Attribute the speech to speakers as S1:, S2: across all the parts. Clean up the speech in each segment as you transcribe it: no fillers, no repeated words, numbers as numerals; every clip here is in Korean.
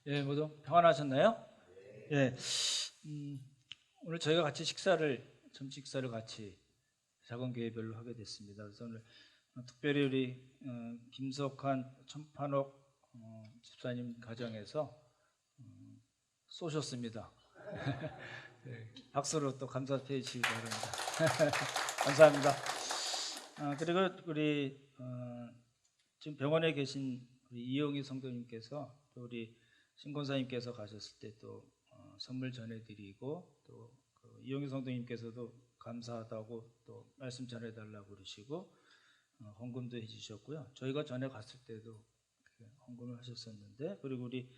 S1: 예, 모두 평안하셨나요? 예. 오늘 저희가 같이 점심 식사를 같이 작은 교회별로 하게 됐습니다. 그래서 오늘 특별히 우리 김석환 천판옥 집사님 가정에서 쏘셨습니다. 네, 박수로 또 감사해 주시기 바랍니다. 감사합니다. 그리고 우리 지금 병원에 계신 우리 이용희 성도님께서 또 우리 신권사님께서 가셨을 때 또 선물 전해드리고 또 이용희 성도님께서도 감사하다고 또 말씀 전해달라고 그러시고 헌금도 해주셨고요. 저희가 전에 갔을 때도 헌금을 하셨었는데, 그리고 우리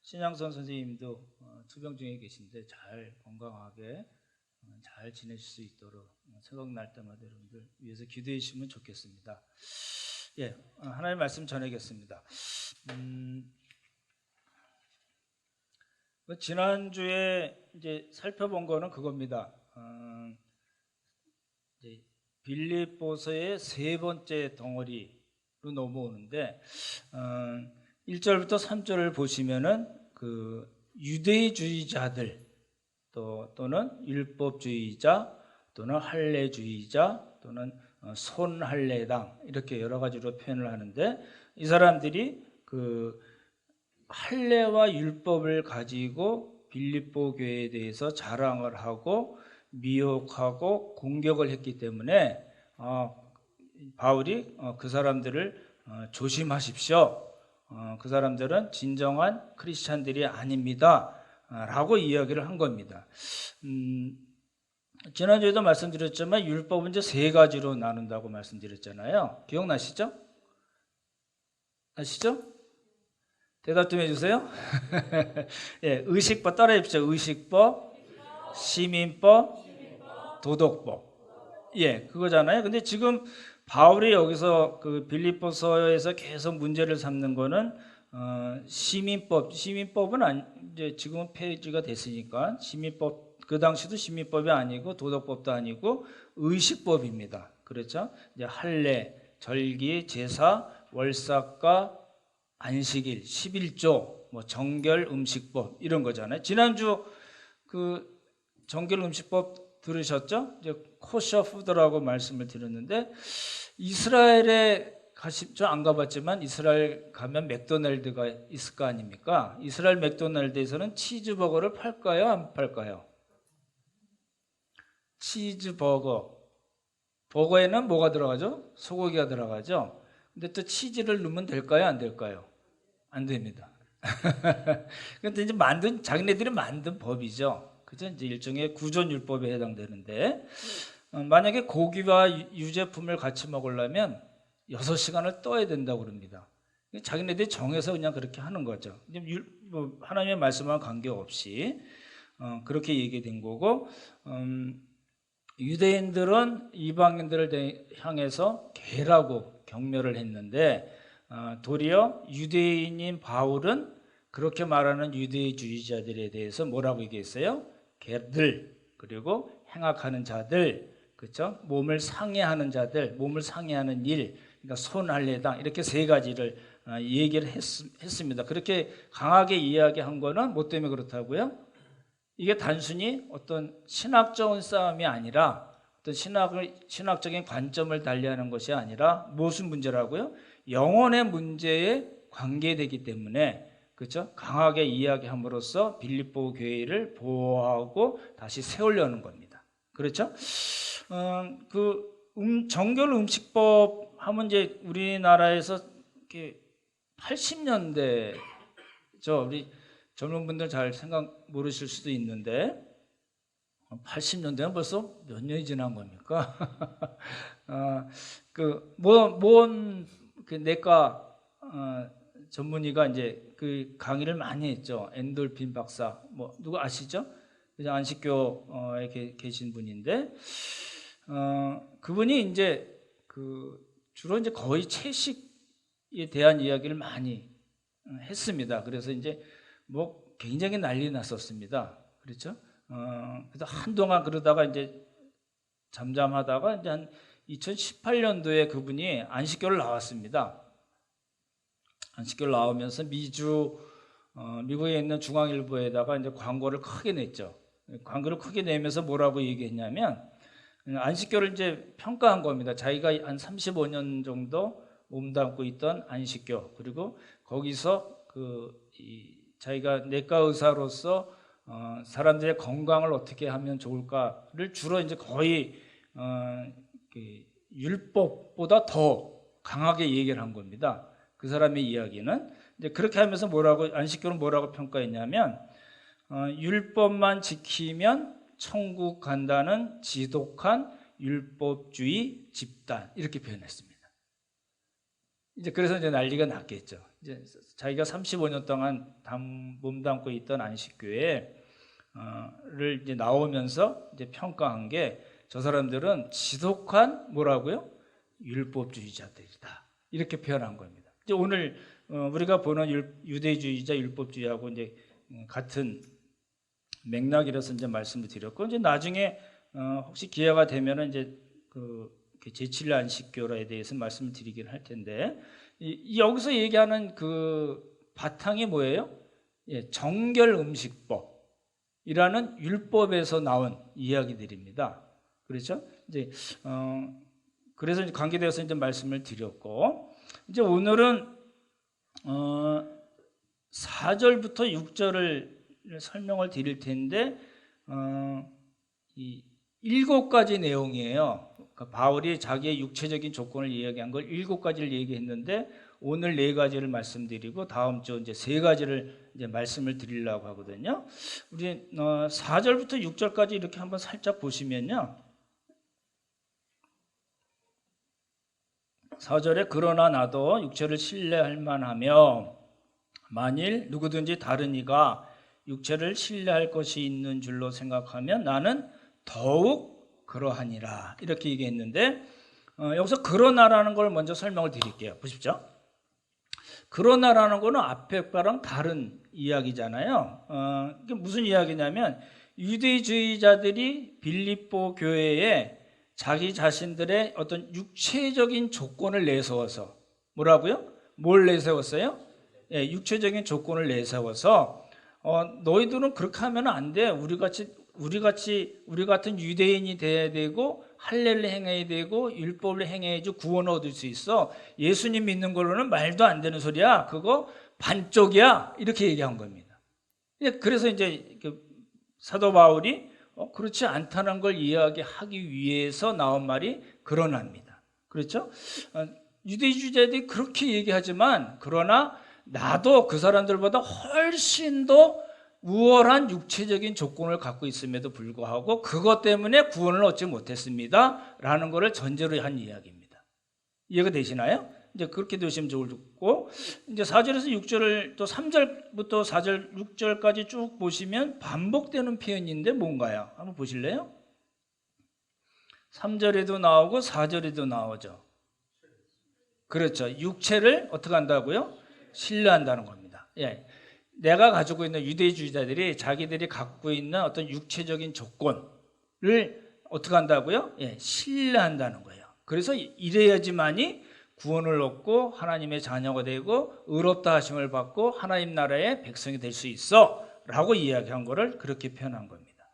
S1: 신양선 선생님도 투병 중에 계신데 잘 건강하게 잘 지내실 수 있도록 생각날 때마다 여러분들 위해서 기도해 주시면 좋겠습니다. 예, 하나님 말씀 전하겠습니다. 지난주에 이제 살펴본 거는 그겁니다. 이제 빌립보서의 세 번째 덩어리로 넘어오는데 1절부터 3절을 보시면은 그 유대주의자들 또는 율법주의자 또는 할례주의자 또는 손할례당 이렇게 여러 가지로 표현을 하는데, 이 사람들이 그 할례와 율법을 가지고 빌립보 교회에 대해서 자랑을 하고 미혹하고 공격을 했기 때문에 바울이 그 사람들을 조심하십시오. 그 사람들은 진정한 크리스찬들이 아닙니다. 라고 이야기를 한 겁니다. 지난주에도 말씀드렸지만 율법은 이제 세 가지로 나눈다고 말씀드렸잖아요. 기억나시죠? 아시죠? 대답 좀 해주세요. 예, 의식법 따라해 보십시오. 의식법, 시민법, 도덕법. 예, 그거잖아요. 근데 지금 바울이 여기서 그 빌립보서에서 계속 문제를 삼는 거는 시민법은 이제 지금은 폐지가 됐으니까 시민법, 그 당시도 시민법이 아니고 도덕법도 아니고 의식법입니다. 그렇죠? 이제 할례, 절기, 제사, 월삭과 안식일, 11조, 뭐 정결 음식법 이런 거잖아요. 지난주 그 정결 음식법 들으셨죠? 이제 코셔 푸드라고 말씀을 드렸는데, 이스라엘에 저 안 가봤지만 이스라엘 가면 맥도날드가 있을 거 아닙니까? 이스라엘 맥도날드에서는 치즈버거를 팔까요? 안 팔까요? 치즈버거. 버거에는 뭐가 들어가죠? 소고기가 들어가죠? 근데 또 치즈를 넣으면 될까요? 안 될까요? 안 됩니다. 근데 이제 자기네들이 만든 법이죠. 그죠? 이제 일종의 구존율법에 해당되는데, 만약에 고기와 유제품을 같이 먹으려면 6시간을 떠야 된다고 그럽니다. 자기네들이 정해서 그냥 그렇게 하는 거죠. 뭐 하나님의 말씀과 관계없이 그렇게 얘기된 거고, 유대인들은 이방인들을 향해서 개라고 경멸을 했는데, 도리어 유대인인 바울은 그렇게 말하는 유대주의자들에 대해서 뭐라고 얘기했어요? 개들, 그리고 행악하는 자들, 그렇죠? 몸을 상해하는 자들, 몸을 상해하는 일, 그러니까 손할례당, 이렇게 세 가지를 얘기를 했습니다. 그렇게 강하게 이야기한 거는 뭐 때문에 그렇다고요? 이게 단순히 어떤 신학적인 싸움이 아니라, 어떤 신학적인 관점을 달리하는 것이 아니라 무슨 문제라고요? 영혼의 문제에 관계되기 때문에, 그렇죠? 강하게 이야기함으로써 빌립보 교회를 보호하고 다시 세우려는 겁니다. 그렇죠? 정결 음식법 하면 이제 우리나라에서 80년대죠. 우리 젊은 분들 잘 생각 모르실 수도 있는데 80년대는 벌써 몇 년이 지난 겁니까? 그 내과 전문의가 이제 그 강의를 많이 했죠. 엔돌핀 박사, 뭐 누구 아시죠? 그냥 안식교에 계신 분인데, 그분이 이제 주로 이제 거의 채식에 대한 이야기를 많이 했습니다. 그래서 이제 뭐 굉장히 난리 났었습니다. 그렇죠? 그래서 한동안 그러다가 이제 잠잠하다가 이제 한 2018년도에 그분이 안식교를 나왔습니다. 안식교를 나오면서 미주 미국에 있는 중앙일보에다가 이제 광고를 크게 냈죠. 광고를 크게 내면서 뭐라고 얘기했냐면 안식교를 이제 평가한 겁니다. 자기가 한 35년 정도 몸담고 있던 안식교, 그리고 거기서 자기가 내과 의사로서 사람들의 건강을 어떻게 하면 좋을까를 주로 이제 거의 율법보다 더 강하게 얘기를 한 겁니다. 그 사람의 이야기는 이제 그렇게 하면서 안식교는 뭐라고 평가했냐면 율법만 지키면 천국 간다는 지독한 율법주의 집단, 이렇게 표현했습니다. 이제 그래서 이제 난리가 났겠죠. 이제 자기가 35년 동안 몸담고 있던 안식교회를 이제 나오면서 이제 평가한 게, 저 사람들은 지독한 뭐라고요? 율법주의자들이다, 이렇게 표현한 겁니다. 이제 오늘 우리가 보는 유대주의자, 율법주의하고 이제 같은 맥락이라서 이제 말씀을 드렸고, 이제 나중에 혹시 기회가 되면은 이제 제7일 안식교에 대해서 말씀을 드리긴 할 텐데, 여기서 얘기하는 그 바탕이 뭐예요? 정결 음식법이라는 율법에서 나온 이야기들입니다. 그렇죠? 이제 그래서 이제 관계되어서 이제 말씀을 드렸고, 이제 오늘은 4절부터 6절을 설명을 드릴 텐데, 이 7가지 내용이에요. 그러니까 바울이 자기의 육체적인 조건을 이야기한 걸 7가지를 얘기했는데, 오늘 4가지를 말씀드리고 다음 주 이제 3가지를 이제 말씀을 드리려고 하거든요. 우리 4절부터 6절까지 이렇게 한번 살짝 보시면요. 4절에 그러나 나도 육체를 신뢰할 만하며 만일 누구든지 다른 이가 육체를 신뢰할 것이 있는 줄로 생각하면 나는 더욱 그러하니라, 이렇게 얘기했는데, 여기서 그러나라는 걸 먼저 설명을 드릴게요. 보십시오. 그러나라는 거는 앞에 거랑 다른 이야기잖아요. 이게 무슨 이야기냐면, 유대주의자들이 빌립보 교회에 자기 자신들의 어떤 육체적인 조건을 내세워서, 뭐라고요? 뭘 내세웠어요? 육체적인 조건을 내세워서 너희들은 그렇게 하면 안 돼. 우리 같은 유대인이 돼야 되고 할례를 행해야 되고 율법을 행해야지 구원을 얻을 수 있어. 예수님 믿는 걸로는 말도 안 되는 소리야. 그거 반쪽이야. 이렇게 얘기한 겁니다. 그래서 이제 사도 바울이 그렇지 않다는 걸 이야기하기 위해서 나온 말이 그러나입니다. 그렇죠? 유대주의자들이 그렇게 얘기하지만, 그러나 나도 그 사람들보다 훨씬 더 우월한 육체적인 조건을 갖고 있음에도 불구하고 그것 때문에 구원을 얻지 못했습니다 라는 것을 전제로 한 이야기입니다. 이해가 되시나요? 이제 그렇게 되시면 좋고, 이제 4절에서 6절을 또 3절부터 4절, 6절까지 쭉 보시면 반복되는 표현인데 뭔가요? 한번 보실래요? 3절에도 나오고 4절에도 나오죠. 그렇죠. 육체를 어떻게 한다고요? 신뢰한다는 겁니다. 내가 가지고 있는 유대주의자들이 자기들이 갖고 있는 어떤 육체적인 조건을 어떻게 한다고요? 신뢰한다는 거예요. 그래서 이래야지만이 구원을 얻고 하나님의 자녀가 되고 의롭다 하심을 받고 하나님 나라의 백성이 될 수 있어 라고 이야기한 거를 그렇게 표현한 겁니다.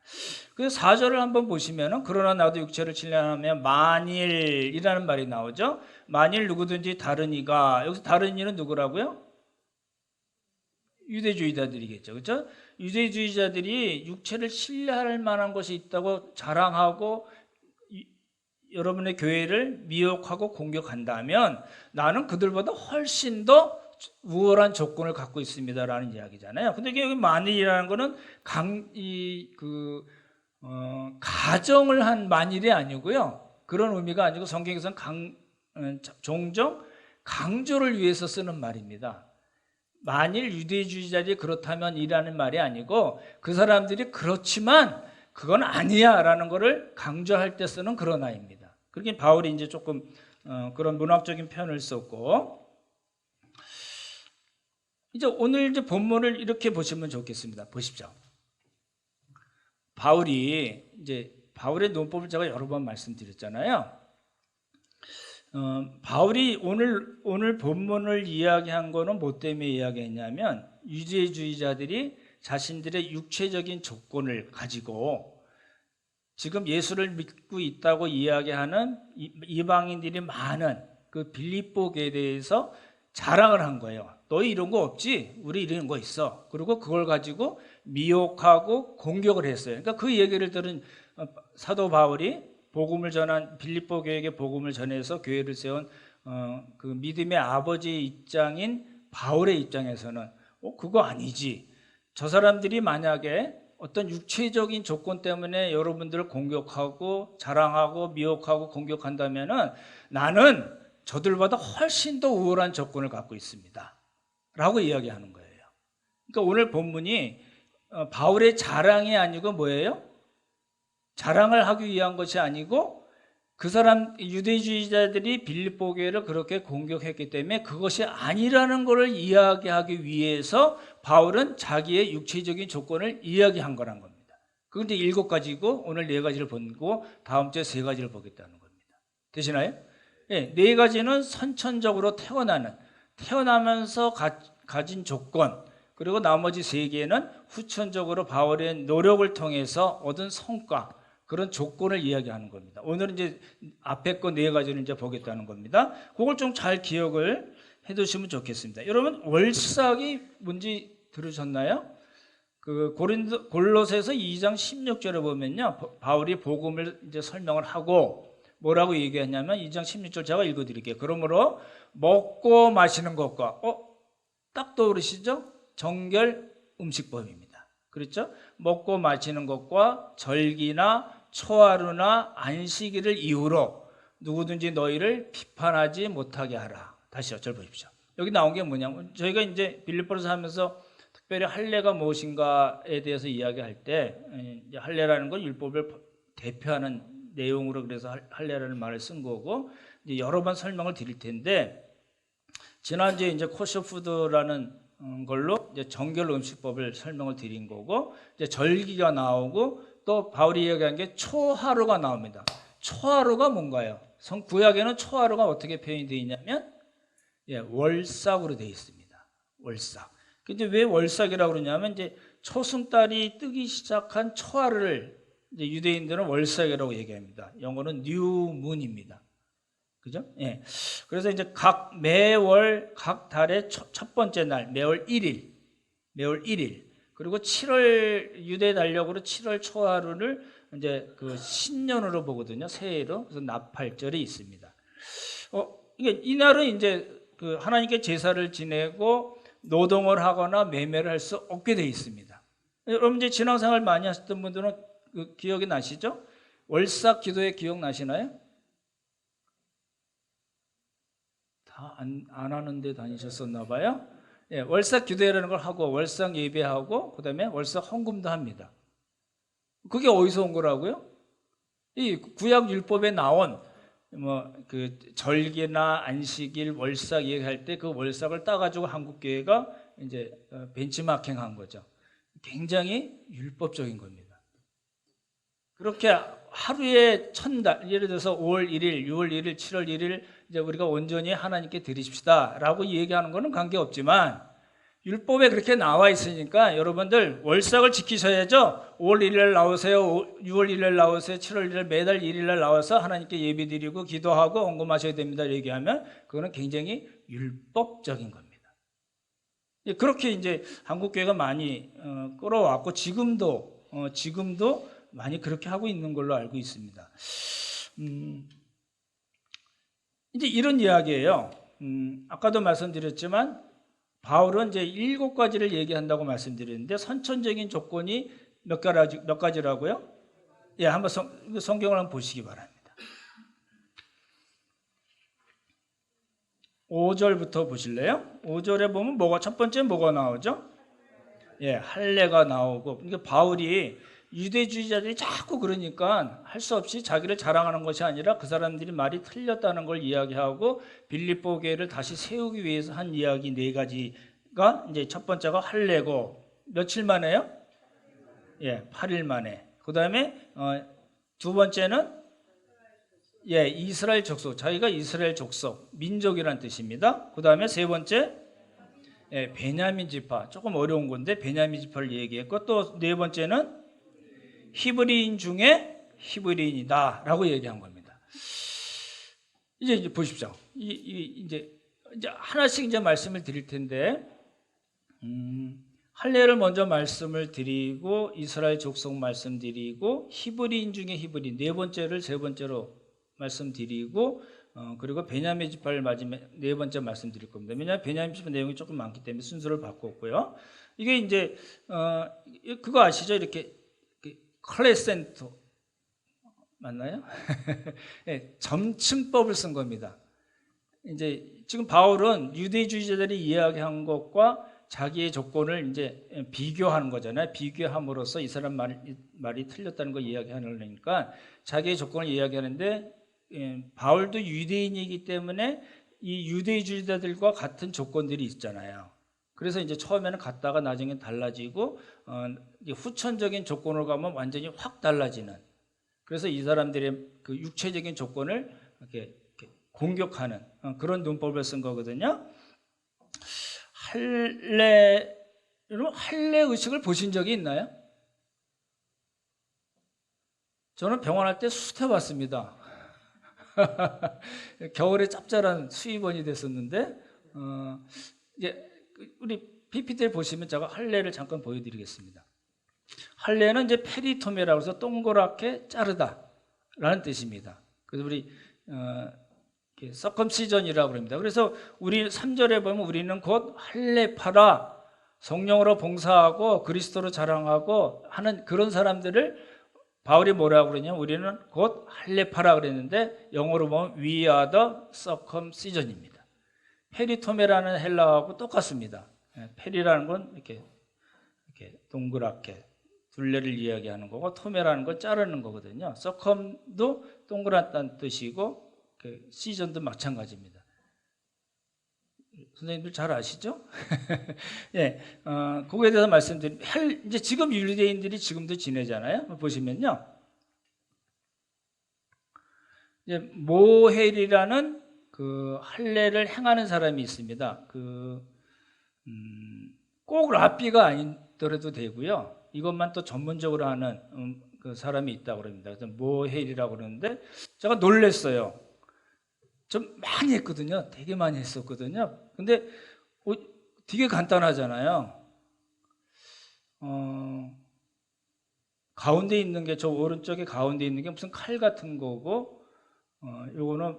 S1: 그래서 4절을 한번 보시면은 그러나 나도 육체를 신뢰하면 만일이라는 말이 나오죠. 만일 누구든지 다른 이가, 여기서 다른 이는 누구라고요? 유대주의자들이겠죠. 그렇죠? 유대주의자들이 육체를 신뢰할 만한 것이 있다고 자랑하고 여러분의 교회를 미혹하고 공격한다면 나는 그들보다 훨씬 더 우월한 조건을 갖고 있습니다라는 이야기잖아요. 근데 여기 만일이라는 거는 가정을 한 만일이 아니고요. 그런 의미가 아니고 성경에서는 종종 강조를 위해서 쓰는 말입니다. 만일 유대주의자들이 그렇다면 이라는 말이 아니고 그 사람들이 그렇지만 그건 아니야 라는 것을 강조할 때 쓰는 그러나입니다. 그렇게 바울이 이제 조금 그런 문학적인 표현을 썼고, 이제 오늘 이제 본문을 이렇게 보시면 좋겠습니다. 보십시오. 바울의 논법을 제가 여러 번 말씀드렸잖아요. 바울이 오늘 본문을 이야기한 거는 뭐 때문에 이야기했냐면 유대주의자들이 자신들의 육체적인 조건을 가지고 지금 예수를 믿고 있다고 이야기하는 이방인들이 많은 그 빌립보 교회에 대해서 자랑을 한 거예요. 너희 이런 거 없지? 우리 이런 거 있어. 그리고 그걸 가지고 미혹하고 공격을 했어요. 그러니까 그 얘기를 들은 사도 바울이 복음을 전한 빌립보 교회에게 복음을 전해서 교회를 세운 그 믿음의 아버지의 입장인 바울의 입장에서는 그거 아니지. 저 사람들이 만약에 어떤 육체적인 조건 때문에 여러분들을 공격하고 자랑하고 미혹하고 공격한다면은 나는 저들보다 훨씬 더 우월한 조건을 갖고 있습니다. 라고 이야기하는 거예요. 그러니까 오늘 본문이 바울의 자랑이 아니고 뭐예요? 자랑을 하기 위한 것이 아니고 그 사람 유대주의자들이 빌립보 교회를 그렇게 공격했기 때문에 그것이 아니라는 것을 이야기하기 위해서 바울은 자기의 육체적인 조건을 이야기한 거란 겁니다. 그건 이제 7가지고 오늘 4가지를 보고 다음 주에 3가지를 보겠다는 겁니다. 되시나요? 네, 4가지는 선천적으로 태어나면서 가진 조건, 그리고 나머지 3개는 후천적으로 바울의 노력을 통해서 얻은 성과, 그런 조건을 이야기하는 겁니다. 오늘은 이제 앞에 거 4가지를 이제 보겠다는 겁니다. 그걸 좀 잘 기억을 해 두시면 좋겠습니다. 여러분, 월삭이 뭔지 들으셨나요? 그 골로새서 2장 16절에 보면요, 바울이 복음을 이제 설명을 하고 뭐라고 얘기했냐면 2장 16절 제가 읽어드릴게요. 그러므로 먹고 마시는 것과 딱 떠오르시죠? 정결 음식법입니다. 그렇죠? 먹고 마시는 것과 절기나 초하루나 안식일을 이유로 누구든지 너희를 비판하지 못하게 하라. 다시 10절 보십시오. 여기 나온 게 뭐냐면 저희가 이제 빌립보서 하면서 특별히 할례가 무엇인가에 대해서 이야기할 때 할례라는 건 율법을 대표하는 내용으로 그래서 할례라는 말을 쓴 거고 이제 여러 번 설명을 드릴 텐데 지난주에 이제 코셔푸드라는 걸로 이제 정결 음식법을 설명을 드린 거고 이제 절기가 나오고 또 바울이 이야기한 게 초하루가 나옵니다. 초하루가 뭔가요? 구약에는 초하루가 어떻게 표현이 되어 있냐면 월삭으로 되어 있습니다. 월삭. 근데 왜 월삭이라고 그러냐면 이제 초승달이 뜨기 시작한 초하루를 이제 유대인들은 월삭이라고 얘기합니다. 영어는 뉴문입니다. 그죠? 예. 그래서 이제 매월 각 달의 첫 번째 날, 매월 1일. 그리고 7월 유대 달력으로 7월 초하루를 이제 그 신년으로 보거든요. 새해로. 그래서 나팔절이 있습니다. 이게 이날은 이제 그 하나님께 제사를 지내고 노동을 하거나 매매를 할 수 없게 돼 있습니다. 여러분 이제 신앙생활 많이 하셨던 분들은 그 기억이 나시죠? 월삭 기도회 기억 나시나요? 다 안 하는데 다니셨었나 봐요. 예, 월삭 기도회라는 걸 하고 월삭 예배하고 그다음에 월삭 헌금도 합니다. 그게 어디서 온 거라고요? 이 구약 율법에 나온 뭐 그 절기나 안식일, 월삭 얘기할 때 그 월삭을 따가지고 한국 교회가 이제 벤치마킹한 거죠. 굉장히 율법적인 겁니다. 그렇게 하루에 첫날, 예를 들어서 5월 1일, 6월 1일, 7월 1일 이제 우리가 온전히 하나님께 드리십시다라고 얘기하는 거는 관계없지만 율법에 그렇게 나와 있으니까 여러분들 월삭을 지키셔야죠. 5월 1일 나오세요. 6월 1일 나오세요. 7월 1일 매달 1일 나와서 하나님께 예배드리고 기도하고 헌금하셔야 됩니다. 얘기하면 그거는 굉장히 율법적인 겁니다. 그렇게 이제 한국 교회가 많이 끌어왔고 지금도 많이 그렇게 하고 있는 걸로 알고 있습니다. 이제 이런 이야기예요. 아까도 말씀드렸지만 바울은 이제 7가지를 얘기한다고 말씀드렸는데 선천적인 조건이 몇 가지라고요? 예, 한번 성경을 한번 보시기 바랍니다. 5절부터 보실래요? 5절에 보면 첫 번째 뭐가 나오죠? 예, 할례가 나오고, 그러니까 바울이 유대주의자들이 자꾸 그러니까 할 수 없이 자기를 자랑하는 것이 아니라 그 사람들이 말이 틀렸다는 걸 이야기하고 빌립보 교회를 다시 세우기 위해서 한 이야기 4가지가 이제 첫 번째가 할례고 며칠 만에요? 예, 8일 만에. 그다음에 두 번째는 이스라엘 족속. 자기가 이스라엘 족속, 민족이란 뜻입니다. 그다음에 세 번째 예, 베냐민 지파. 조금 어려운 건데 베냐민 지파를 얘기했고 또 네 번째는 히브리인 중에 히브리인이다라고 얘기한 겁니다. 이제 보십시오. 이제 하나씩 이제 말씀을 드릴 텐데 할례를 먼저 말씀을 드리고 이스라엘 족속 말씀드리고 히브리인 중에 히브리인 네 번째를 세 번째로 말씀드리고 그리고 베냐민 지파를 마지막에 네 번째 말씀드릴 겁니다. 왜냐하면 베냐민 지파 내용이 조금 많기 때문에 순서를 바꿨고요. 이게 이제 그거 아시죠? 이렇게 클레센토 맞나요? 네, 점층법을 쓴 겁니다. 이제 지금 바울은 유대주의자들이 이야기한 것과 자기의 조건을 이제 비교하는 거잖아요. 비교함으로써 이 사람 말이 틀렸다는 걸 이야기하려니까 자기의 조건을 이야기하는데 바울도 유대인이기 때문에 이 유대주의자들과 같은 조건들이 있잖아요. 그래서 이제 처음에는 같다가 나중에 달라지고 후천적인 조건으로 가면 완전히 확 달라지는. 그래서 이 사람들의 그 육체적인 조건을 이렇게 공격하는 그런 문법을 쓴 거거든요. 할례 의식을 보신 적이 있나요? 저는 병원 할 때 수태봤습니다. 겨울에 짭짤한 수입원이 됐었는데 이제 우리 PPT를 보시면 제가 할례를 잠깐 보여드리겠습니다. 할례는 이제 페리토메라고 해서 동그랗게 자르다라는 뜻입니다. 그래서 우리 서컴시전이라고 합니다. 그래서 우리 3절에 보면 우리는 곧 할례파라 성령으로 봉사하고 그리스도로 자랑하고 하는 그런 사람들을 바울이 뭐라고 그러냐면 우리는 곧 할례파라 그랬는데 영어로 보면 We are the circumcision입니다. 페리토메라는 헬라어하고 똑같습니다. 페리라는 건 이렇게 동그랗게 둘레를 이야기하는 거고 토메라는 건 자르는 거거든요. 서컴도 동그랗다는 뜻이고 시전도 마찬가지입니다. 선생님들 잘 아시죠? 예, 그거에 대해서 말씀드리면 이제 지금 유대인들이 지금도 지내잖아요. 보시면요, 이제 모헬이라는 그 할례를 행하는 사람이 있습니다. 꼭 랍비가 아니더라도 되고요. 이것만 또 전문적으로 하는 그 사람이 있다고 그럽니다. 그래서 모헬이라고 그러는데 제가 놀랐어요. 좀 많이 했거든요. 되게 많이 했었거든요. 근데 되게 간단하잖아요. 가운데 있는 게 저 오른쪽에 가운데 있는 게 무슨 칼 같은 거고 요거는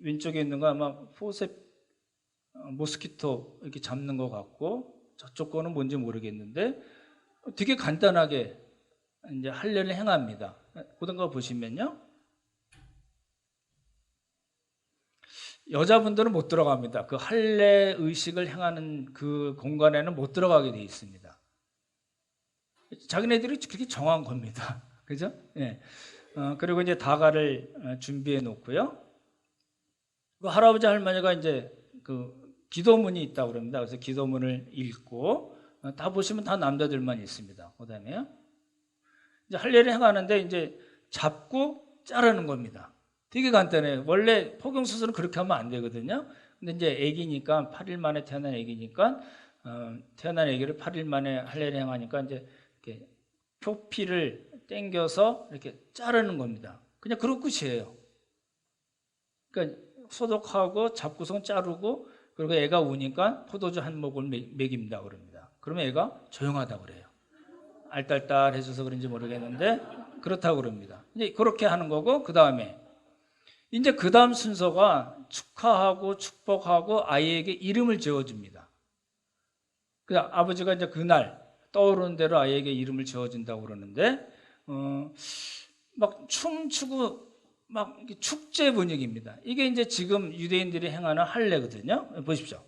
S1: 왼쪽에 있는 거 아마 포셉 모스키토 이렇게 잡는 것 같고 저쪽 거는 뭔지 모르겠는데 되게 간단하게 이제 할례를 행합니다. 보던 거 보시면요. 여자분들은 못 들어갑니다. 그 할례 의식을 행하는 그 공간에는 못 들어가게 돼 있습니다. 자기네들이 그렇게 정한 겁니다. 그죠? 예. 그리고 이제 다가를 준비해 놓고요. 그 할아버지 할머니가 이제 그 기도문이 있다고 그럽니다. 그래서 기도문을 읽고 다 보시면 다 남자들만 있습니다. 그다음에요. 이제 할례를 행하는데 이제 잡고 자르는 겁니다. 되게 간단해요. 원래 포경수술은 그렇게 하면 안 되거든요. 근데 이제 아기니까 8일 만에 태어난 아기니까 태어난 아기를 8일 만에 할례를 행하니까 이제 이렇게 표피를 당겨서 이렇게 자르는 겁니다. 그냥 그런 끝이에요. 그러니까 소독하고 잡고선 자르고 그리고 애가 우니까 포도주 한 모금을 먹입니다 그럽니다. 그러면 애가 조용하다고 그래요. 알딸딸해져서 그런지 모르겠는데 그렇다고 그럽니다. 이제 그렇게 하는 거고 그 다음에 이제 그 다음 순서가 축하하고 축복하고 아이에게 이름을 지어줍니다. 그 아버지가 이제 그날 떠오르는 대로 아이에게 이름을 지어준다고 그러는데 막 춤추고 막 축제 분위기입니다. 이게 이제 지금 유대인들이 행하는 할례거든요. 보십시오.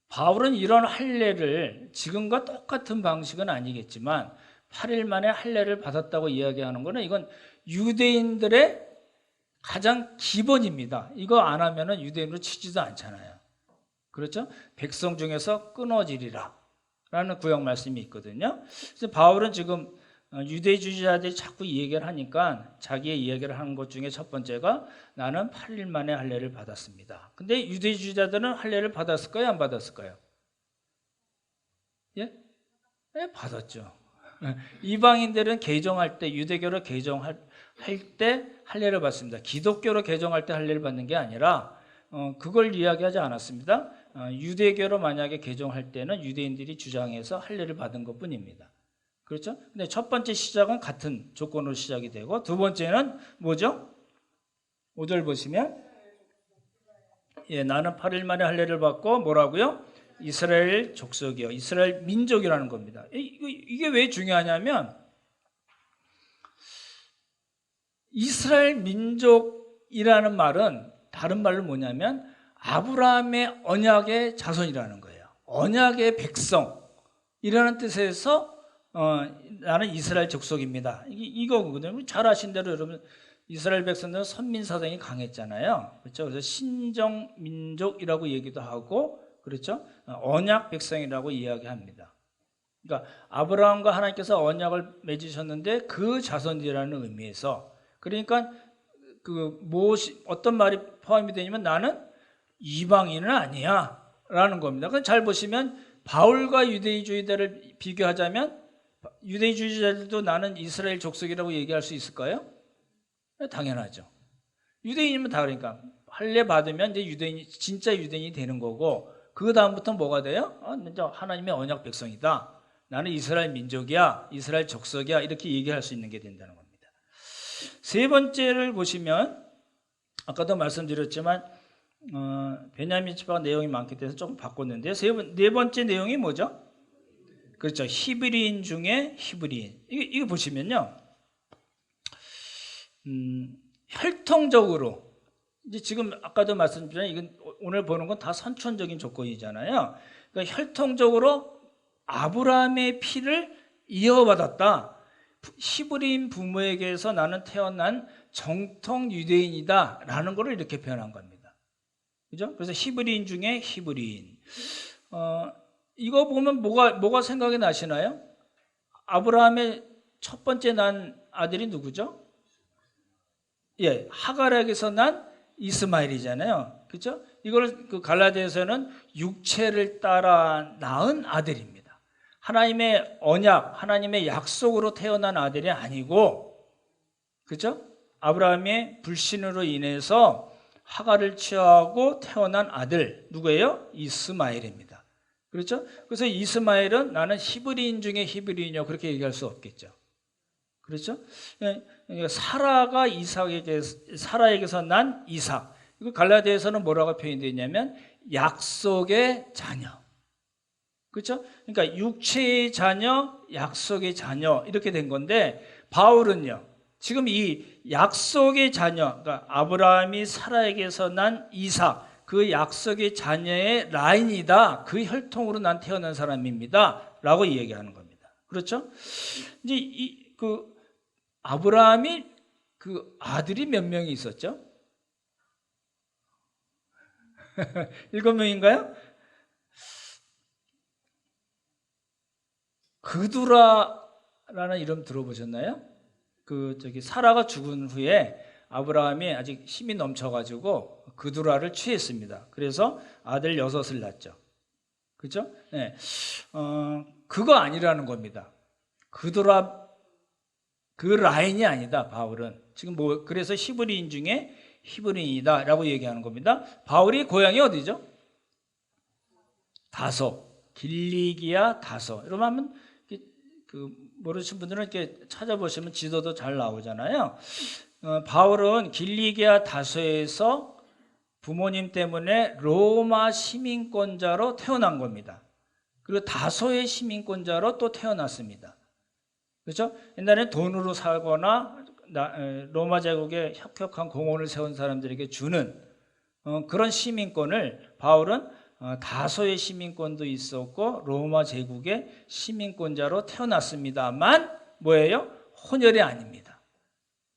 S1: 바울은 이런 할례를 지금과 똑같은 방식은 아니겠지만 8일 만에 할례를 받았다고 이야기하는 것은 이건 유대인들의 가장 기본입니다. 이거 안 하면은 유대인으로 치지도 않잖아요. 그렇죠? 백성 중에서 끊어지리라 라는 구약 말씀이 있거든요. 그래서 바울은 지금 유대주의자들이 자꾸 이 얘기를 하니까 자기의 이야기를 하는 것 중에 첫 번째가 나는 8일 만에 할례를 받았습니다. 근데 유대주의자들은 할례를 받았을까요? 안 받았을까요? 예? 예, 받았죠. 이방인들은 개종할 때, 유대교로 개종할 때 할례를 받습니다. 기독교로 개종할 때 할례를 받는 게 아니라 그걸 이야기하지 않았습니다. 유대교로 만약에 개종할 때는 유대인들이 주장해서 할례를 받은 것뿐입니다. 그렇죠? 근데 첫 번째 시작은 같은 조건으로 시작이 되고, 두 번째는 뭐죠? 5절 보시면, 예, 나는 8일 만에 할례를 받고 뭐라고요? 이스라엘 족속이요, 이스라엘 민족이라는 겁니다. 이게 왜 중요하냐면 이스라엘 민족이라는 말은 다른 말로 뭐냐면 아브라함의 언약의 자손이라는 거예요. 언약의 백성이라는 뜻에서 나는 이스라엘 족속입니다. 이거거든요. 잘 아신 대로 여러분 이스라엘 백성들은 선민사상이 강했잖아요. 그렇죠? 그래서 신정 민족이라고 얘기도 하고, 그렇죠? 언약 백성이라고 이야기합니다. 그러니까 아브라함과 하나님께서 언약을 맺으셨는데 그 자손이라는 의미에서, 그러니까 어떤 말이 포함이 되냐면 나는 이방인은 아니야 라는 겁니다. 잘 보시면 바울과 유대주의자를 비교하자면 유대주의자들도 나는 이스라엘 족속이라고 얘기할 수 있을까요? 당연하죠. 유대인이면 다 그러니까 할례 받으면 이제 유대인이 진짜 유대인이 되는 거고, 그 다음부터 뭐가 돼요? 이제 하나님의 언약 백성이다. 나는 이스라엘 민족이야, 이스라엘 족속이야, 이렇게 얘기할 수 있는 게 된다는 겁니다. 세 번째를 보시면 아까도 말씀드렸지만 베냐민 지파가 내용이 많기 때문에 조금 바꿨는데, 네 번째 내용이 뭐죠? 그렇죠. 히브리인 중에 히브리인. 이거 보시면요. 혈통적으로, 이제 지금 아까도 말씀드렸지만 이건 오늘 보는 건 다 선천적인 조건이잖아요. 그러니까 혈통적으로 아브라함의 피를 이어받았다. 히브리인 부모에게서 나는 태어난 정통 유대인이다 라는 것을 이렇게 표현한 겁니다. 그죠? 그래서 히브리인 중에 히브리인. 이거 보면 뭐가 생각이 나시나요? 아브라함의 첫 번째 난 아들이 누구죠? 예, 하갈에게서 난 이스마엘이잖아요. 그렇죠? 이걸 갈라디아서는 육체를 따라 낳은 아들입니다. 하나님의 언약, 하나님의 약속으로 태어난 아들이 아니고, 그렇죠? 아브라함의 불신으로 인해서 하갈을 취하고 태어난 아들 누구예요? 이스마엘입니다. 그렇죠? 그래서 이스마엘은 나는 히브리인 중에 히브리인이요, 그렇게 얘기할 수 없겠죠. 그렇죠? 그러니까 사라에게서 난 이삭. 이거 갈라디아서는 뭐라고 표현되어 있냐면 약속의 자녀. 그렇죠? 그러니까 육체의 자녀, 약속의 자녀 이렇게 된 건데, 바울은요, 지금 이 약속의 자녀, 그러니까 아브라함이 사라에게서 난 이삭, 그 약속의 자녀의 라인이다. 그 혈통으로 난 태어난 사람입니다. 라고 얘기하는 겁니다. 그렇죠? 이제 아브라함이 그 아들이 몇 명이 있었죠? 7명인가요? 그두라라는 이름 들어보셨나요? 사라가 죽은 후에 아브라함이 아직 힘이 넘쳐가지고 그두라를 취했습니다. 그래서 아들 6을 낳았죠. 그죠? 네. 그거 아니라는 겁니다. 그두라, 그 라인이 아니다, 바울은. 지금 그래서 히브리인 중에 히브리인이다 라고 얘기하는 겁니다. 바울이 고향이 어디죠? 다소. 길리기아 다소. 여러분 하면 모르시는 분들은 이렇게 찾아보시면 지도도 잘 나오잖아요. 바울은 길리기아 다소에서 부모님 때문에 로마 시민권자로 태어난 겁니다. 그리고 다소의 시민권자로 또 태어났습니다. 그렇죠? 옛날에 돈으로 살거나 로마 제국에 혁혁한 공원을 세운 사람들에게 주는 그런 시민권을 바울은 다소의 시민권도 있었고 로마 제국의 시민권자로 태어났습니다만 뭐예요? 혼혈이 아닙니다.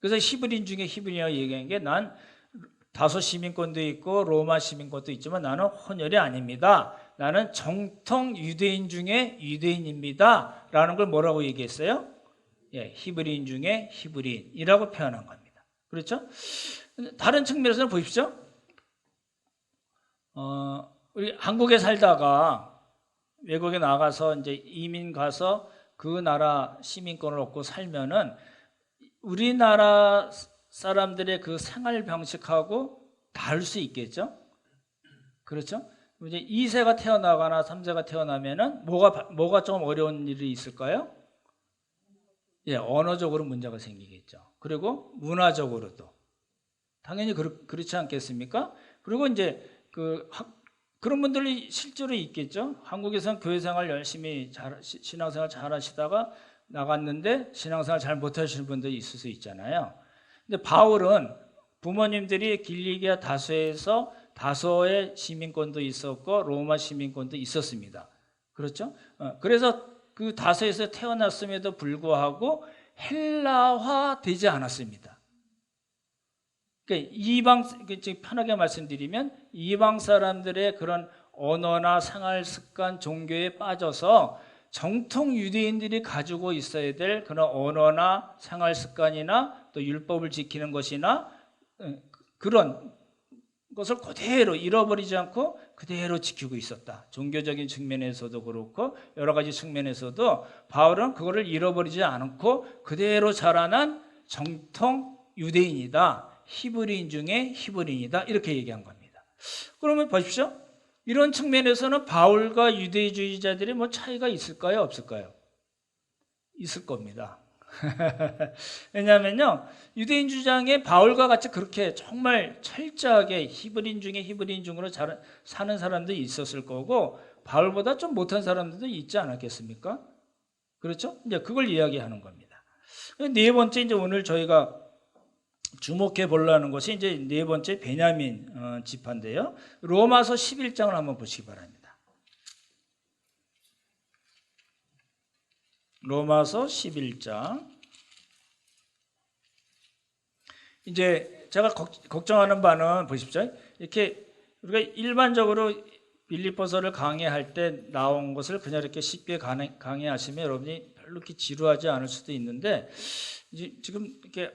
S1: 그래서 히브리인 중에 히브리인이라고 얘기한 게, 난 다소 시민권도 있고 로마 시민권도 있지만 나는 혼혈이 아닙니다. 나는 정통 유대인 중에 유대인입니다. 라는 걸 뭐라고 얘기했어요? 히브리인 중에 히브리인이라고 표현한 겁니다. 그렇죠? 다른 측면에서는 보십시오. 우리 한국에 살다가 외국에 나가서 이제 이민 가서 그 나라 시민권을 얻고 살면은 우리나라 사람들의 그 생활 방식하고 다를 수 있겠죠? 그렇죠? 이제 2세가 태어나거나 3세가 태어나면은 뭐가 좀 어려운 일이 있을까요? 언어적으로 문제가 생기겠죠. 그리고 문화적으로도 당연히 그렇지 않겠습니까? 그리고 이제 그런 분들이 실제로 있겠죠. 한국에서는 교회 생활 열심히 신앙생활 잘 하시다가 나갔는데 신앙생활 잘 못하시는 분들이 있을 수 있잖아요. 근데 바울은 부모님들이 길리기아 다소의 시민권도 있었고 로마 시민권도 있었습니다. 그렇죠? 그래서 그 다소에서 태어났음에도 불구하고 헬라화 되지 않았습니다. 그러니까 편하게 말씀드리면 이방 사람들의 그런 언어나 생활 습관, 종교에 빠져서 정통 유대인들이 가지고 있어야 될 그런 언어나 생활 습관이나 또 율법을 지키는 것이나 그런 것을 그대로 잃어버리지 않고 그대로 지키고 있었다. 종교적인 측면에서도 그렇고 여러 가지 측면에서도 바울은 그거를 잃어버리지 않고 그대로 자라난 정통 유대인이다. 히브리인 중에 히브리인이다. 이렇게 얘기한 겁니다. 그러면 보십시오. 이런 측면에서는 바울과 유대주의자들이 뭐 차이가 있을까요? 없을까요? 있을 겁니다. 왜냐하면요, 유대인 주장에 바울과 같이 그렇게 정말 철저하게 히브리인 중에 히브리인 중으로 사는 사람들이 있었을 거고, 바울보다 좀 못한 사람들도 있지 않았겠습니까? 그렇죠? 이제 그걸 이야기하는 겁니다. 네 번째, 이제 오늘 저희가 주목해 보려는 것이 이제 네 번째 베냐민 지파인데요. 로마서 11장을 한번 보시기 바랍니다. 로마서 11장. 이제 제가 걱정하는 바는 보십시오. 이렇게 우리가 일반적으로 빌립보서를 강의할 때 나온 것을 그냥 이렇게 쉽게 강의하시면 여러분이 별로 이렇게 지루하지 않을 수도 있는데, 이제 지금 이렇게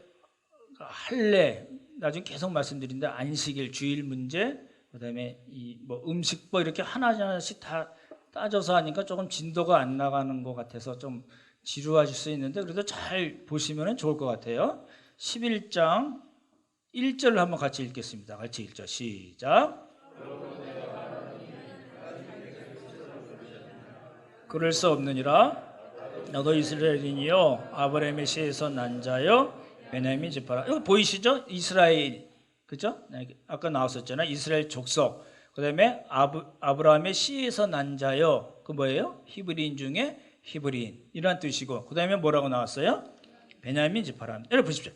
S1: 할례, 나중에 계속 말씀드린데 안식일, 주일 문제, 그다음에 뭐 음식법 이렇게 하나씩 다 따져서 하니까 조금 진도가 안 나가는 것 같아서 좀 지루하실 수 있는데, 그래도 잘 보시면 좋을 것 같아요. 11장 1절을 한번 같이 읽겠습니다. 같이 읽죠. 시작. 그럴 수 없느니라. 너도 이스라엘인이요 아브라함의 씨에서 난 자요 베냐민 지파라. 이거 보이시죠? 이스라엘, 그죠? 아까 나왔었잖아요. 이스라엘 족속. 그다음에 아브라함의 씨에서 난 자요. 그 뭐예요? 히브리인 중에 히브리인 이란 뜻이고, 그다음에 뭐라고 나왔어요? 베냐민 지파라. 여러분 보십시오.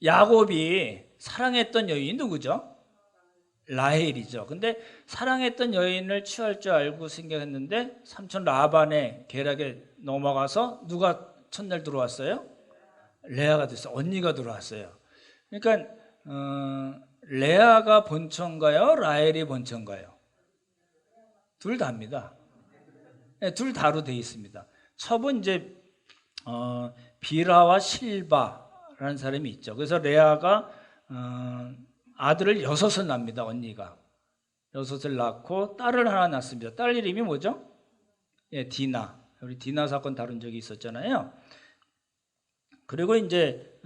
S1: 야곱이 사랑했던 여인이 누구죠? 라헬이죠. 근데 사랑했던 여인을 취할 줄 알고 생각했는데 삼촌 라반의 계략에 넘어가서 누가 첫날 들어왔어요? 레아가 됐어요. 언니가 들어왔어요. 그러니까 레아가 본처인가요? 라헬이 본처인가요? 둘 다입니다. 네, 둘 다로 되어 있습니다. 첩은 이제 비라와 실바라는 사람이 있죠. 그래서 레아가 아들을 6을 낳습니다. 언니가 6을 낳고 딸을 하나 낳습니다. 딸 이름이 뭐죠? 예, 디나. 우리 디나 사건 다룬 적이 있었잖아요. 그리고 이제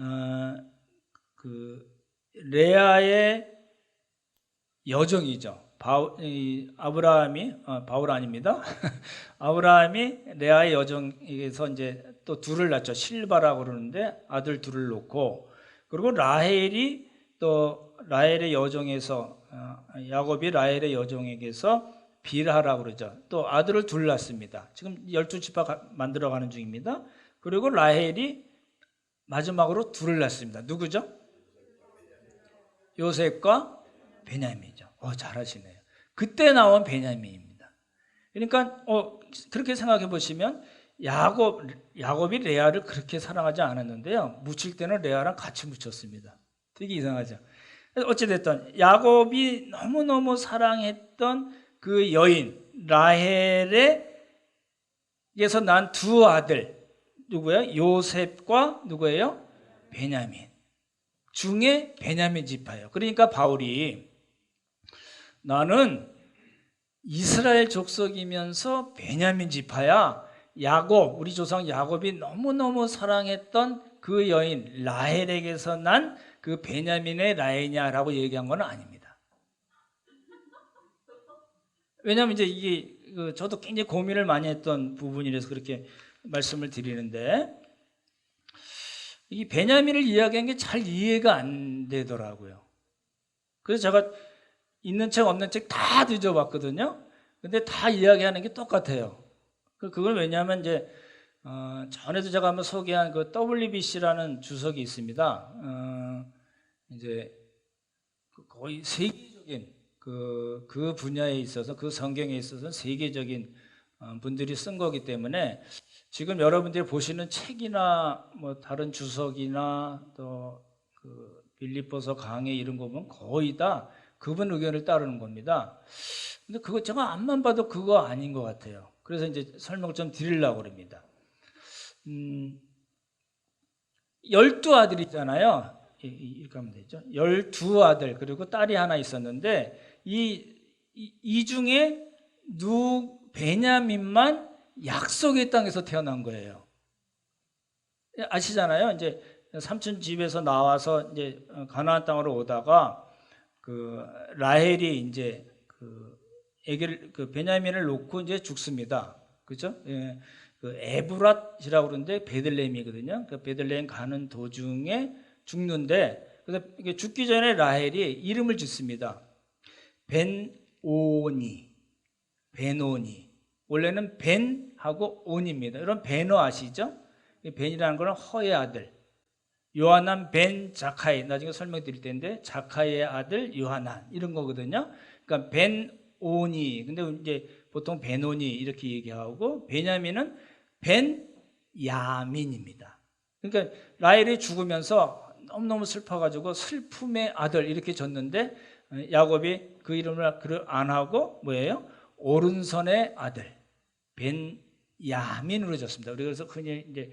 S1: 그 레아의 여정이죠. 바울 아닙니다. 아브라함이 레아의 여정에서 이제 또 둘을 낳죠. 실바라고 그러는데 아들 둘을 놓고, 그리고 라헬이 또 라헬의 여정에서 야곱이 라헬의 여정에게서 빌하라고 그러죠. 또 아들을 둘 낳습니다. 지금 12지파 만들어가는 중입니다. 그리고 라헬이 마지막으로 둘을 낳습니다. 누구죠? 요셉과 베냐민이죠. 잘하시네요. 그때 나온 베냐민입니다. 그러니까 그렇게 생각해 보시면 야곱이 레아를 그렇게 사랑하지 않았는데요. 묻힐 때는 레아랑 같이 묻혔습니다. 되게 이상하죠. 어찌됐든 야곱이 너무너무 사랑했던 그 여인 라헬에게서 난 두 아들, 누구예요? 요셉과 누구예요? 베냐민 중에 베냐민 지파예요. 그러니까 바울이 나는 이스라엘 족속이면서 베냐민 지파야. 야곱, 우리 조상 야곱이 너무너무 사랑했던 그 여인 라헬에게서 난 그 베냐민의 라헬이냐라고 얘기한 건 아닙니다. 왜냐하면 이제 이게 저도 굉장히 고민을 많이 했던 부분이라서 그렇게 말씀을 드리는데, 이 베냐민을 이야기한 게 잘 이해가 안 되더라고요. 그래서 제가 있는 책 없는 책 다 뒤져봤거든요. 근데 다 이야기하는 게 똑같아요. 그걸 왜냐하면 이제 전에도 제가 한번 소개한 그 WBC라는 주석이 있습니다. 이제 거의 세계적인 그 분야에 있어서, 그 성경에 있어서 세계적인 분들이 쓴 거기 때문에 지금 여러분들이 보시는 책이나 뭐 다른 주석이나 또 그 빌립보서 강해 이런 거 보면 거의 다 그분 의견을 따르는 겁니다. 근데 그거 제가 앞만 봐도 그거 아닌 것 같아요. 그래서 이제 설명을 좀 드리려고 합니다. 12아들이잖아요. 이렇게 하면 되죠. 12아들, 그리고 딸이 하나 있었는데, 이 중에 베냐민만 약속의 땅에서 태어난 거예요. 아시잖아요. 이제 삼촌 집에서 나와서 이제 가나안 땅으로 오다가 그 라헬이 이제 그 베냐민을 놓고 이제 죽습니다. 그죠? 예. 그 에브랏이라고 그러는데 베들레헴이거든요. 그 베들레헴 가는 도중에 죽는데, 그래서 죽기 전에 라헬이 이름을 짓습니다. 베노니. 원래는 벤하고 온입니다. 여러분 베노 아시죠? 벤이라는 거는 허의 아들. 요하난 벤 자카이, 나중에 설명드릴 텐데 자카이의 아들 요하난 이런 거거든요. 그러니까 벤오니, 근데 이제 보통 베노니 이렇게 얘기하고, 베냐민은 벤야민입니다. 그러니까 라헬이 죽으면서 너무너무 슬퍼가지고 슬픔의 아들 이렇게 졌는데, 야곱이 그 이름을 안 하고 뭐예요? 오른손의 아들 벤야민으로 졌습니다. 그래서 흔히 이제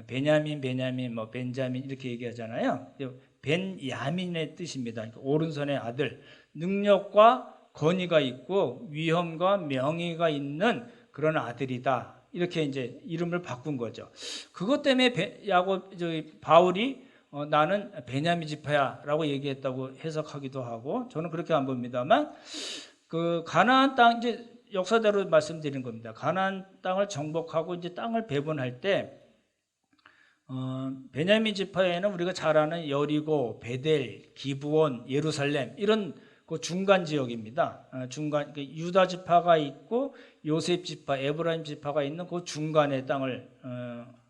S1: 베냐민, 뭐 벤자민 이렇게 얘기하잖아요. 벤야민의 뜻입니다. 그러니까 오른손의 아들, 능력과 권위가 있고 위엄과 명예가 있는 그런 아들이다. 이렇게 이제 이름을 바꾼 거죠. 그것 때문에 바울이 나는 베냐민 지파야라고 얘기했다고 해석하기도 하고, 저는 그렇게 안 봅니다만, 그 가나안 땅, 이제 역사대로 말씀드린 겁니다. 가나안 땅을 정복하고 이제 땅을 배분할 때 베냐민 지파에는 우리가 잘 아는 여리고, 베델, 기브온, 예루살렘 이런 그 중간 지역입니다. 중간, 유다 지파가 있고 요셉 지파, 에브라임 지파가 있는 그 중간의 땅을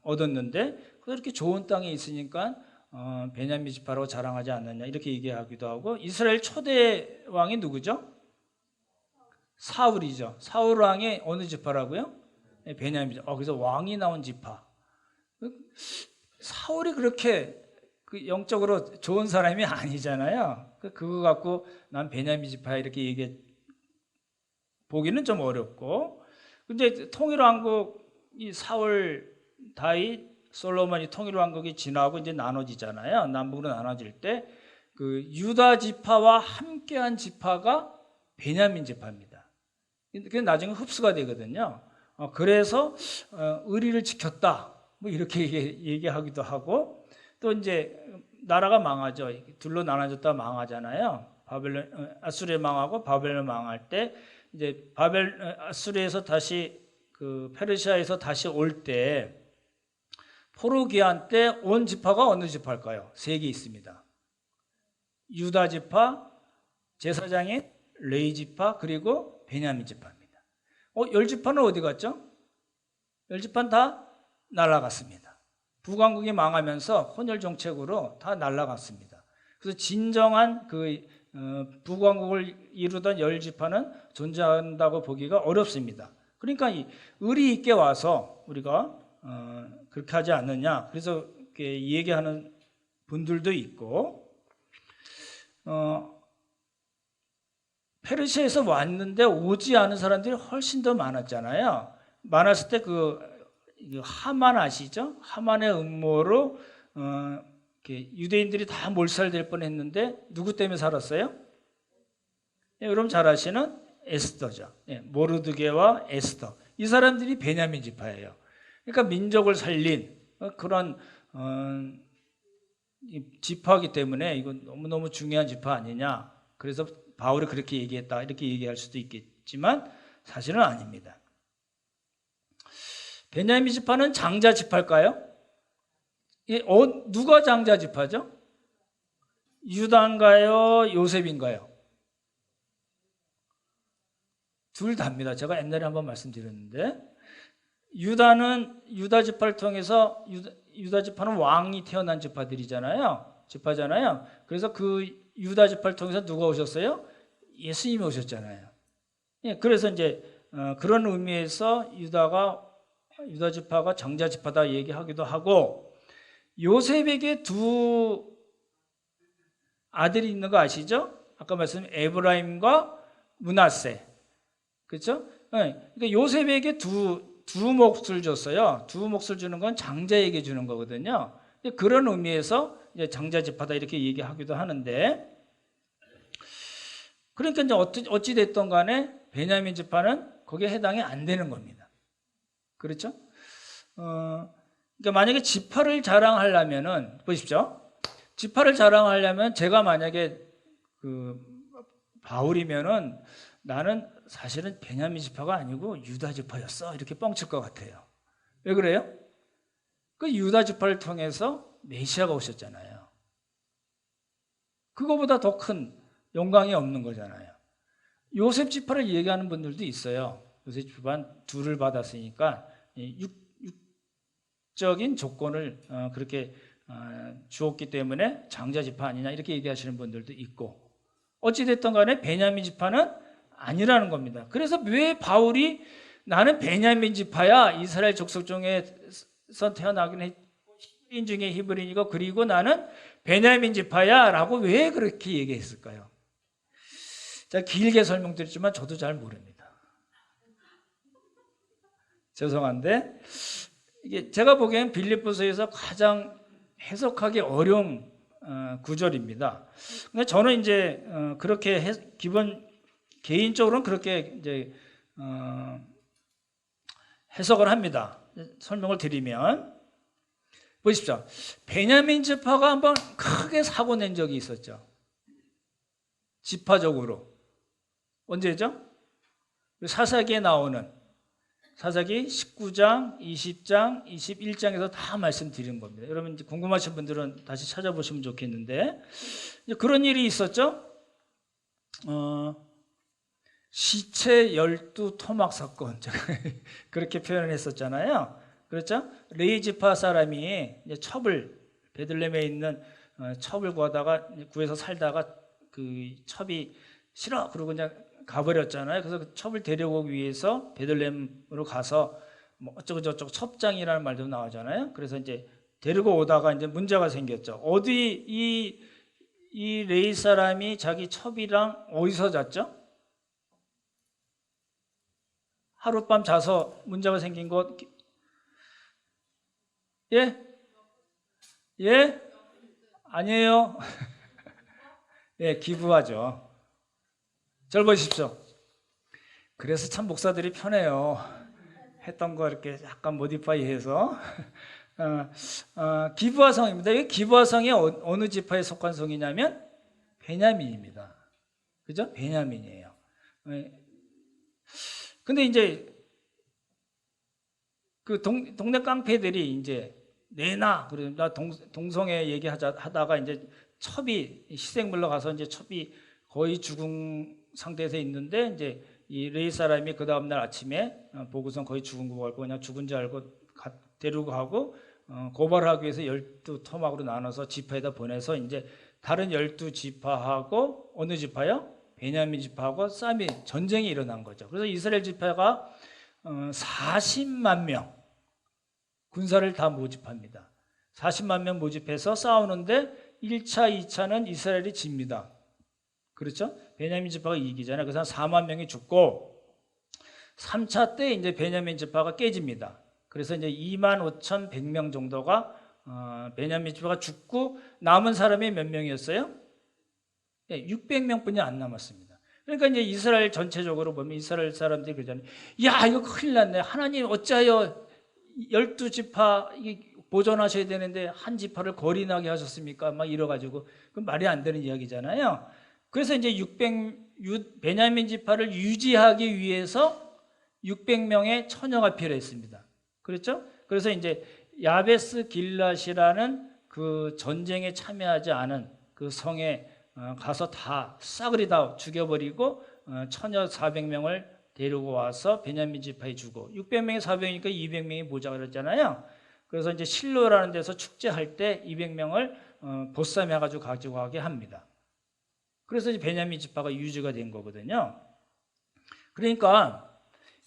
S1: 얻었는데, 그렇게 좋은 땅에 있으니까 베냐민 지파라고 자랑하지 않느냐 이렇게 얘기하기도 하고, 이스라엘 초대 왕이 누구죠? 사울이죠. 사울 왕이 어느 지파라고요? 베냐민 지파. 그래서 왕이 나온 지파. 사울이 그렇게 영적으로 좋은 사람이 아니잖아요. 그거 갖고 난 베냐민 지파야 이렇게 얘기해 보기는 좀 어렵고, 근데 통일왕국이 사울, 다윗, 솔로몬이 통일왕국이 지나고 이제 나눠지잖아요. 남북으로 나눠질 때 그 유다 지파와 함께한 지파가 베냐민 지파입니다. 그게 나중에 흡수가 되거든요. 그래서 의리를 지켰다, 뭐 이렇게 얘기하기도 하고, 또 이제 나라가 망하죠. 둘로 나눠졌다 망하잖아요. 아수르에 망하고 바벨론 망할 때, 이제 아수르에서 다시 그 페르시아에서 다시 올 때, 포로기한 때 온 지파가 어느 지파일까요? 세 개 있습니다. 유다 지파, 제사장인 레위 지파, 그리고 베냐민 지파입니다. 10지파는 어디 갔죠? 10지파는 다 날아갔습니다. 북왕국이 망하면서 혼혈 정책으로 다 날아갔습니다. 그래서 진정한 그 북왕국을 이루던 10지파는 존재한다고 보기가 어렵습니다. 그러니까 의리 있게 와서 우리가 그렇게 하지 않느냐, 그래서 이렇게 얘기하는 분들도 있고, 페르시아에서 왔는데 오지 않은 사람들이 훨씬 더 많았잖아요. 많았을 때 그 하만 아시죠? 하만의 음모로 유대인들이 다 몰살될 뻔했는데 누구 때문에 살았어요? 여러분 잘 아시는 에스더죠. 모르드게와 에스더. 이 사람들이 베냐민 지파예요. 그러니까 민족을 살린 그런 지파이기 때문에 이건 너무너무 중요한 지파 아니냐. 그래서 바울이 그렇게 얘기했다. 이렇게 얘기할 수도 있겠지만 사실은 아닙니다. 베냐민 지파는 장자 지파일까요? 누가 장자 지파죠? 유다인가요? 요셉인가요? 둘 다입니다. 제가 옛날에 한번 말씀드렸는데 유다는 유다 지파를 통해서 유다 지파는 왕이 태어난 지파잖아요. 그래서 그 유다 지파를 통해서 누가 오셨어요? 예수님이 오셨잖아요. 그래서 이제 그런 의미에서 유다 지파가 장자 지파다 얘기하기도 하고 요셉에게 두 아들이 있는 거 아시죠? 아까 말씀드린 에브라임과 므낫세. 그렇죠? 그러니까 요셉에게 두 몫을 줬어요. 두 몫을 주는 건 장자에게 주는 거거든요. 그런 의미에서 이제 장자 지파다 이렇게 얘기하기도 하는데, 그러니까 이제 어찌 됐던 간에 베냐민 지파는 거기에 해당이 안 되는 겁니다. 그렇죠? 그러니까 만약에 지파를 자랑하려면은 보십시오. 지파를 자랑하려면 제가 만약에 바울이면은 나는 사실은 베냐민 지파가 아니고 유다 지파였어 이렇게 뻥칠 것 같아요. 왜 그래요? 그 유다 지파를 통해서 메시아가 오셨잖아요. 그거보다 더 큰 영광이 없는 거잖아요. 요셉 지파를 얘기하는 분들도 있어요. 요셉 지파는 둘을 받았으니까 육적인 조건을 그렇게 주었기 때문에 장자 지파 아니냐 이렇게 얘기하시는 분들도 있고, 어찌됐든 간에 베냐민 지파는 아니라는 겁니다. 그래서 왜 바울이 나는 베냐민 지파야, 이스라엘 족속 중에서 태어나긴 했고 히브리인 중에 히브리인이고 그리고 나는 베냐민 지파야 라고 왜 그렇게 얘기했을까요? 제가 길게 설명드렸지만 저도 잘 모릅니다. 죄송한데 이게 제가 보기엔 빌립보서에서 가장 해석하기 어려운 구절입니다. 근데 저는 이제 그렇게 개인적으로는 그렇게 이제 해석을 합니다. 설명을 드리면 보십시오. 베냐민 지파가 한번 크게 사고 낸 적이 있었죠. 지파적으로. 언제죠? 사사기에 나오는 사사기 19장, 20장, 21장에서 다 말씀드린 겁니다. 여러분 이제 궁금하신 분들은 다시 찾아보시면 좋겠는데 그런 일이 있었죠. 시체 12 토막 사건 제가 그렇게 표현을 했었잖아요. 그렇죠? 레위 지파 사람이 이제 첩을 베들레헴에 있는 첩을 구해서 살다가 그 첩이 싫어 그러고 그냥 가버렸잖아요. 그래서 그 첩을 데려오기 위해서 베들레헴으로 가서 뭐 어쩌고 저쩌고 첩장이라는 말도 나오잖아요. 그래서 이제 데리고 오다가 이제 문제가 생겼죠. 어디 이 레위 사람이 자기 첩이랑 어디서 잤죠? 하룻밤 자서 문제가 생긴 것. 예? 예? 아니에요. 예, 기부하죠. 절 보십시오. 그래서 참 목사들이 편해요. 했던 거 이렇게 약간 모디파이해서 기브아 성입니다. 이 기브아 성이 어느 지파에 속한 성이냐면 베냐민입니다. 그죠? 베냐민이에요. 근데 이제 그 동네 깡패들이 이제 내놔 그래서 나 동성애 하다가 이제 첩이 희생물로 가서 이제 첩이 거의 죽은 상태에서 있는데 이제 이 레위 사람이 그 다음 날 아침에 보고선 거의 죽은 거 알고 그냥 죽은 줄 알고 데리고 가고 고발하기 위해서 12토막으로 나눠서 지파에다 보내서 이제 다른 12지파하고 어느 지파요? 베냐민 지파하고 싸움이 전쟁이 일어난 거죠. 그래서 이스라엘 지파가 40만 명 군사를 다 모집합니다. 40만 명 모집해서 싸우는데 1차, 2차는 이스라엘이 집니다. 그렇죠? 베냐민 지파가 이기잖아요. 그래서 4만 명이 죽고 3차 때 이제 베냐민 지파가 깨집니다. 그래서 이제 25,100명 정도가 베냐민 지파가 죽고 남은 사람이 몇 명이었어요? 600명뿐이 안 남았습니다. 그러니까 이제 이스라엘 전체적으로 보면 이스라엘 사람들이 그러잖아요. 야, 이거 큰일 났네. 하나님 어찌하여 12지파 보존하셔야 되는데 한 지파를 거리 나게 하셨습니까? 막 이래가지고 그 말이 안 되는 이야기잖아요. 그래서 이제 베냐민 지파를 유지하기 위해서 600명의 처녀가 필요했습니다. 그렇죠? 그래서 이제 야베스 길랏이라는 그 전쟁에 참여하지 않은 그 성에 가서 다 싸그리 다 죽여버리고 처녀 400명을 데리고 와서 베냐민 지파에 주고 600명이 400명이니까 200명이 모자가 그랬잖아요. 그래서 이제 실로라는 데서 축제할 때 200명을 보쌈해가지고 가지고 가게 합니다. 그래서 이제 베냐민 지파가 유지가 된 거거든요. 그러니까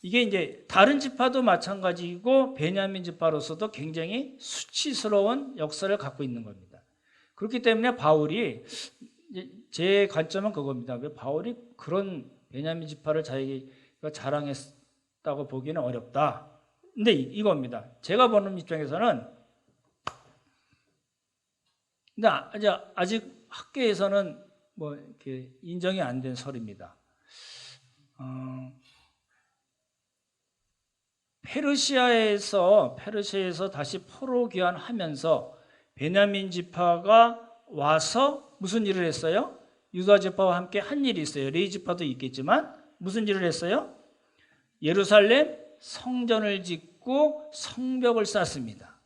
S1: 이게 이제 다른 지파도 마찬가지고 베냐민 지파로서도 굉장히 수치스러운 역사를 갖고 있는 겁니다. 그렇기 때문에 바울이 제 관점은 그겁니다. 왜 바울이 그런 베냐민 지파를 자기가 자랑했다고 보기는 어렵다. 근데 이겁니다. 제가 보는 입장에서는 근데 아직 학계에서는 뭐 이렇게 인정이 안 된 설입니다. 페르시아에서 다시 포로 귀환하면서 베냐민 지파가 와서 무슨 일을 했어요? 유다 지파와 함께 한 일이 있어요. 레위 지파도 있겠지만 무슨 일을 했어요? 예루살렘 성전을 짓고 성벽을 쌓습니다.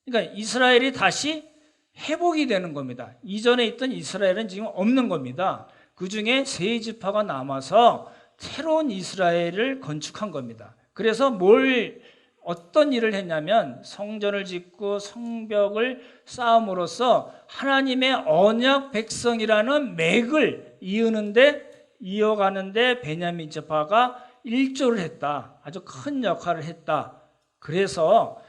S1: 그러니까 이스라엘이 다시 회복이 되는 겁니다. 이전에 있던 이스라엘은 지금 없는 겁니다. 그 중에 세 지파가 남아서 새로운 이스라엘을 건축한 겁니다. 그래서 어떤 일을 했냐면 성전을 짓고 성벽을 쌓음으로써 하나님의 언약 백성이라는 맥을 이어가는데 베냐민 지파가 일조를 했다. 아주 큰 역할을 했다. 그래서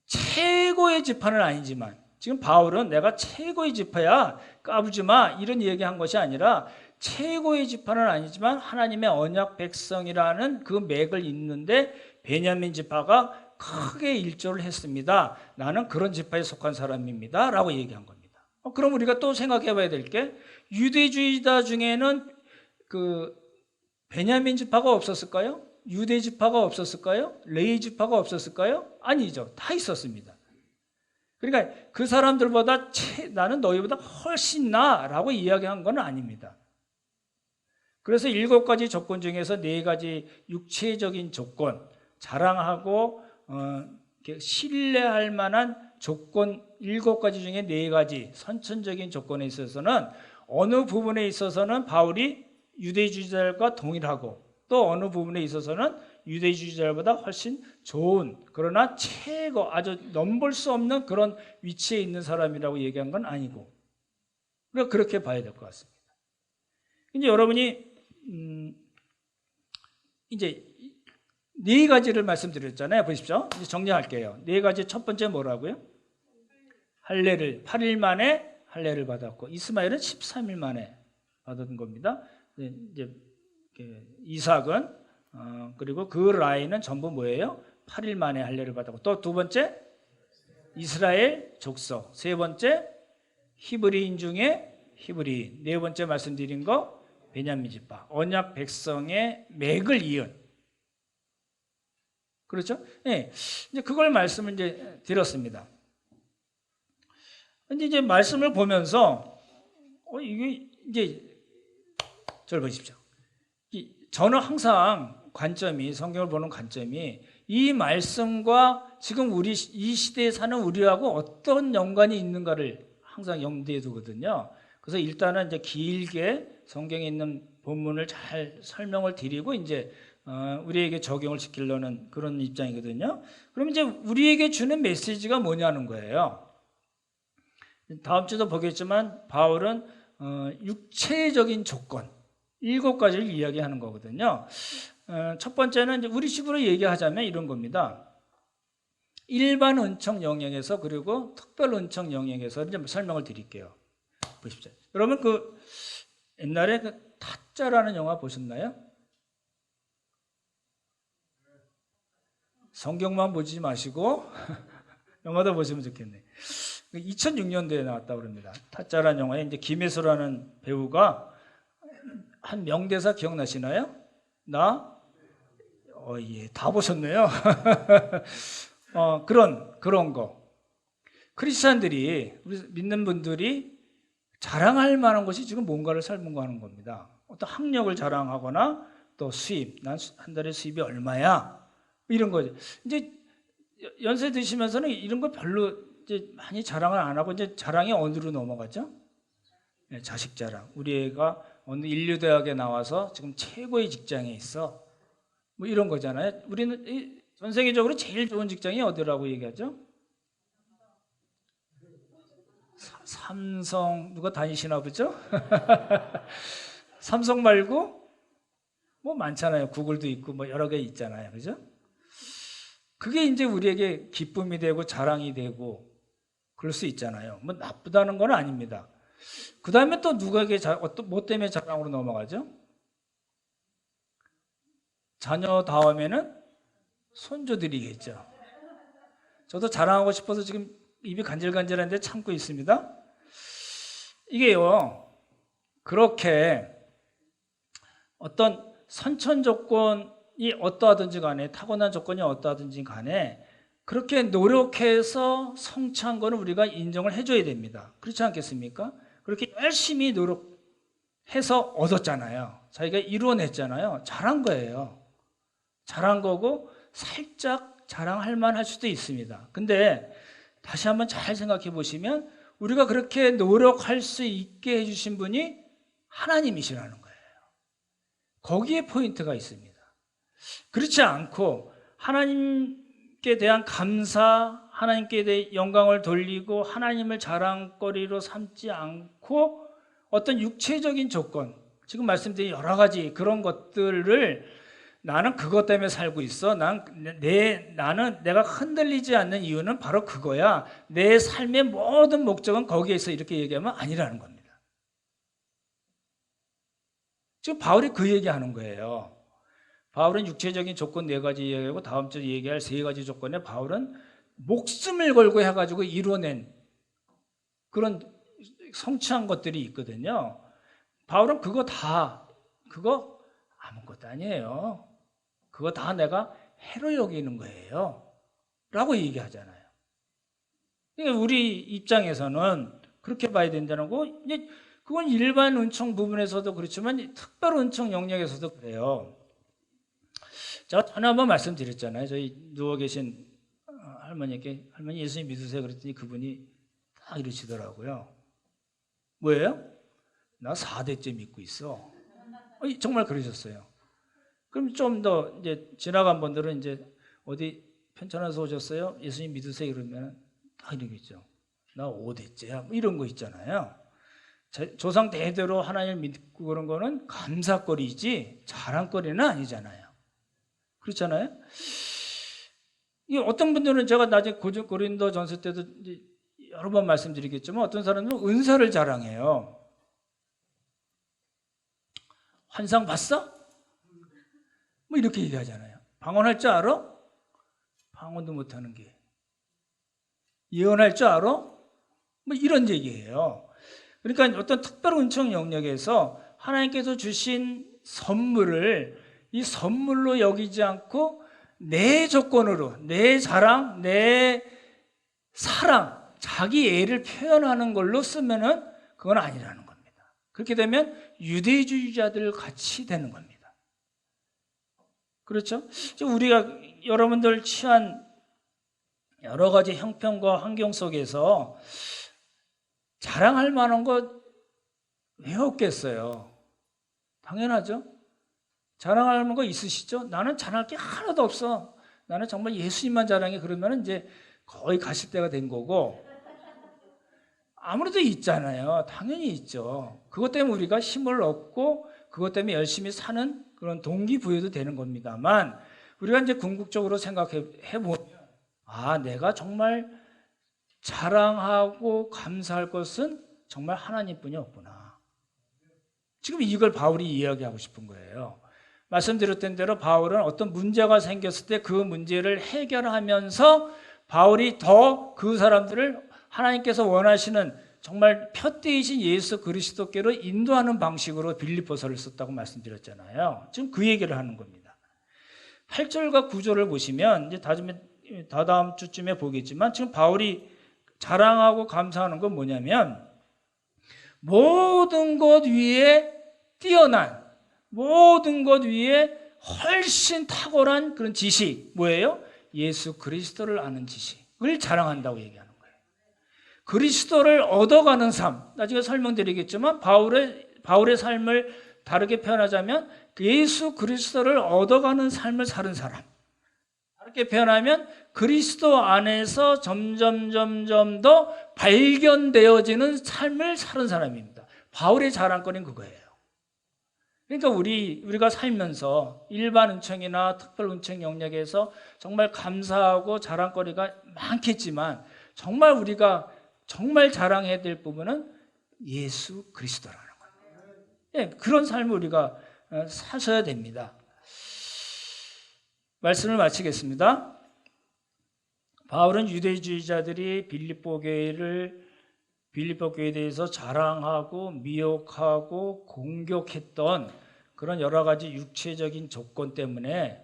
S1: 최고의 지파는 아니지만 지금 바울은 내가 최고의 지파야 까부지 마 이런 얘기한 것이 아니라 최고의 지파는 아니지만 하나님의 언약 백성이라는 그 맥을 잇는데 베냐민 지파가 크게 일조를 했습니다. 나는 그런 지파에 속한 사람입니다. 라고 얘기한 겁니다. 그럼 우리가 또 생각해 봐야 될 게 유대주의자 중에는 그 베냐민 지파가 없었을까요? 유대 지파가 없었을까요? 레위 지파가 없었을까요? 아니죠. 다 있었습니다. 그러니까 그 사람들보다 나는 너희보다 훨씬 나라고 이야기한 건 아닙니다. 그래서 7가지 조건 중에서 4가지 육체적인 조건, 자랑하고 신뢰할 만한 조건 7가지 중에 4가지 선천적인 조건에 있어서는 어느 부분에 있어서는 바울이 유대주의자들과 동일하고 또 어느 부분에 있어서는 유대주의자들보다 훨씬 좋은 그러나 최고 아주 넘볼 수 없는 그런 위치에 있는 사람이라고 얘기한 건 아니고 그렇게 봐야 될 것 같습니다. 이제 여러분이 이제 4가지를 말씀드렸잖아요. 보십시오. 이제 정리할게요. 4가지 첫 번째 뭐라고요? 할례를 8일 만에 할례를 받았고 이스마엘은 13일 만에 받은 겁니다. 이제 이삭은 그리고 그 라인은 전부 뭐예요? 8일 만에 할례를 받았고 또 두 번째 이스라엘 족속, 세 번째 히브리인 중에 히브리인, 네 번째 말씀드린 거 베냐민 지파, 언약 백성의 맥을 이은. 그렇죠? 네, 이제 그걸 말씀을 이제 드렸습니다. 근데 이제 말씀을 보면서 이게 이제 저를 보십시오. 저는 항상 성경을 보는 관점이 이 말씀과 지금 이 시대에 사는 우리하고 어떤 연관이 있는가를 항상 염두에 두거든요. 그래서 일단은 이제 길게 성경에 있는 본문을 잘 설명을 드리고 이제 우리에게 적용을 시키려는 그런 입장이거든요. 그럼 이제 우리에게 주는 메시지가 뭐냐는 거예요. 다음 주도 보겠지만 바울은 육체적인 조건 7가지를 이야기하는 거거든요. 첫 번째는 이제 우리 식으로 얘기하자면 이런 겁니다. 일반 은총 영역에서 그리고 특별 은총 영역에서 이제 설명을 드릴게요. 보십시오. 여러분 그 옛날에 그 타짜라는 영화 보셨나요? 성경만 보지 마시고 영화도 보시면 좋겠네. 2006년도에 나왔다고 그럽니다. 타짜라는 영화에 이제 김혜수라는 배우가 한 명대사 기억나시나요? 예, 다 보셨네요. 그런 거. 크리스찬들이, 우리 믿는 분들이 자랑할 만한 것이 지금 뭔가를 살문하는 겁니다. 어떤 학력을 자랑하거나 또 수입, 난 한 달에 수입이 얼마야? 이런 거죠. 이제 연세 드시면서는 이런 거 별로 이제 많이 자랑을 안 하고 이제 자랑이 어디로 넘어가죠? 네, 자식 자랑. 우리 애가 어느 인류대학에 나와서 지금 최고의 직장에 있어. 뭐 이런 거잖아요. 우리는 전 세계적으로 제일 좋은 직장이 어디라고 얘기하죠? 삼성, 누가 다니시나 보죠? 삼성 말고 뭐 많잖아요. 구글도 있고 뭐 여러 개 있잖아요. 그죠? 그게 이제 우리에게 기쁨이 되고 자랑이 되고 그럴 수 있잖아요. 뭐 나쁘다는 건 아닙니다. 그 다음에 또 누가에게 뭐 때문에 자랑으로 넘어가죠? 자녀 다음에는 손주들이겠죠. 저도 자랑하고 싶어서 지금 입이 간질간질한데 참고 있습니다. 이게요, 그렇게 어떤 선천 조건이 어떠하든지 간에, 타고난 조건이 어떠하든지 간에 그렇게 노력해서 성취한 거는 우리가 인정을 해줘야 됩니다. 그렇지 않겠습니까? 그렇게 열심히 노력해서 얻었잖아요. 자기가 이루어냈잖아요. 잘한 거예요. 잘한 거고 살짝 자랑할 만할 수도 있습니다. 근데 다시 한번 잘 생각해 보시면 우리가 그렇게 노력할 수 있게 해주신 분이 하나님이시라는 거예요. 거기에 포인트가 있습니다. 그렇지 않고 하나님께 대한 감사, 하나님께 대해 영광을 돌리고 하나님을 자랑거리로 삼지 않고 어떤 육체적인 조건, 지금 말씀드린 여러 가지 그런 것들을 나는 그것 때문에 살고 있어. 나는 내가 흔들리지 않는 이유는 바로 그거야. 내 삶의 모든 목적은 거기에 있어. 이렇게 얘기하면 아니라는 겁니다. 지금 바울이 그 얘기하는 거예요. 바울은 육체적인 조건 4가지 얘기하고 다음 주에 얘기할 3가지 조건에 바울은 목숨을 걸고 해가지고 이뤄낸 그런 성취한 것들이 있거든요. 바울은 그거 아무것도 아니에요. 그거 다 내가 해로 여기는 거예요. 라고 얘기하잖아요. 그러니까 우리 입장에서는 그렇게 봐야 된다는 거, 이제 그건 일반 은총 부분에서도 그렇지만 특별 은총 영역에서도 그래요. 제가 전에 한번 말씀드렸잖아요. 저희 누워 계신 할머니께, 할머니 예수님 믿으세요 그랬더니 그분이 딱 이러시더라고요. 뭐예요? 나 4대째 믿고 있어. 정말 그러셨어요. 그럼 좀 더 이제 지나간 분들은 이제 어디 편찮아서 오셨어요? 예수님 믿으세요 그러면 다 이러겠죠. 나 5대째야. 뭐 이런 거 있잖아요. 조상 대대로 하나님을 믿고 그런 거는 감사거리지 자랑거리는 아니잖아요. 그렇잖아요. 이 어떤 분들은 제가 나중에 고린도전서 때도 이제 여러 번 말씀드리겠지만 어떤 사람은 은사를 자랑해요. 환상 봤어? 뭐 이렇게 얘기하잖아요. 방언할 줄 알아? 방언도 못하는 게. 예언할 줄 알아? 뭐 이런 얘기예요. 그러니까 어떤 특별 은총 영역에서 하나님께서 주신 선물을 이 선물로 여기지 않고 내 조건으로, 내 자랑, 내 사랑, 자기 애를 표현하는 걸로 쓰면은 그건 아니라는 겁니다. 그렇게 되면 유대주의자들 같이 되는 겁니다. 그렇죠? 우리가 여러분들 취한 여러 가지 형편과 환경 속에서 자랑할 만한 것 왜 없겠어요? 당연하죠? 자랑할 만한 거 있으시죠? 나는 자랑할 게 하나도 없어. 나는 정말 예수님만 자랑해. 그러면 이제 거의 가실 때가 된 거고 아무래도 있잖아요. 당연히 있죠. 그것 때문에 우리가 힘을 얻고 그것 때문에 열심히 사는 그런 동기부여도 되는 겁니다만 우리가 이제 궁극적으로 생각해 보면 내가 정말 자랑하고 감사할 것은 정말 하나님뿐이 없구나. 지금 이걸 바울이 이야기하고 싶은 거예요. 말씀드렸던 대로 바울은 어떤 문제가 생겼을 때 그 문제를 해결하면서 바울이 더 그 사람들을 하나님께서 원하시는 정말 표대이신 예수 그리스도께로 인도하는 방식으로 빌립보서를 썼다고 말씀드렸잖아요. 지금 그 얘기를 하는 겁니다. 8절과 9절을 보시면 이제 다다음 주쯤에 보겠지만 지금 바울이 자랑하고 감사하는 건 뭐냐면 모든 것 위에 뛰어난 모든 것 위에 훨씬 탁월한 그런 지식 뭐예요? 예수 그리스도를 아는 지식을 자랑한다고 얘기하는 거예요. 그리스도를 얻어가는 삶, 나중에 설명드리겠지만 바울의 삶을 다르게 표현하자면 예수 그리스도를 얻어가는 삶을 사는 사람, 다르게 표현하면 그리스도 안에서 점점 더 발견되어지는 삶을 사는 사람입니다. 바울의 자랑거리는 그거예요. 그러니까 우리가 살면서 일반 은총이나 특별 은총 영역에서 정말 감사하고 자랑거리가 많겠지만 정말 우리가 정말 자랑해야 될 부분은 예수 그리스도라는 거예요. 예, 그런 삶을 우리가 사셔야 됩니다. 말씀을 마치겠습니다. 바울은 유대주의자들이 빌립보 교회에 대해서 자랑하고 미혹하고 공격했던 그런 여러 가지 육체적인 조건 때문에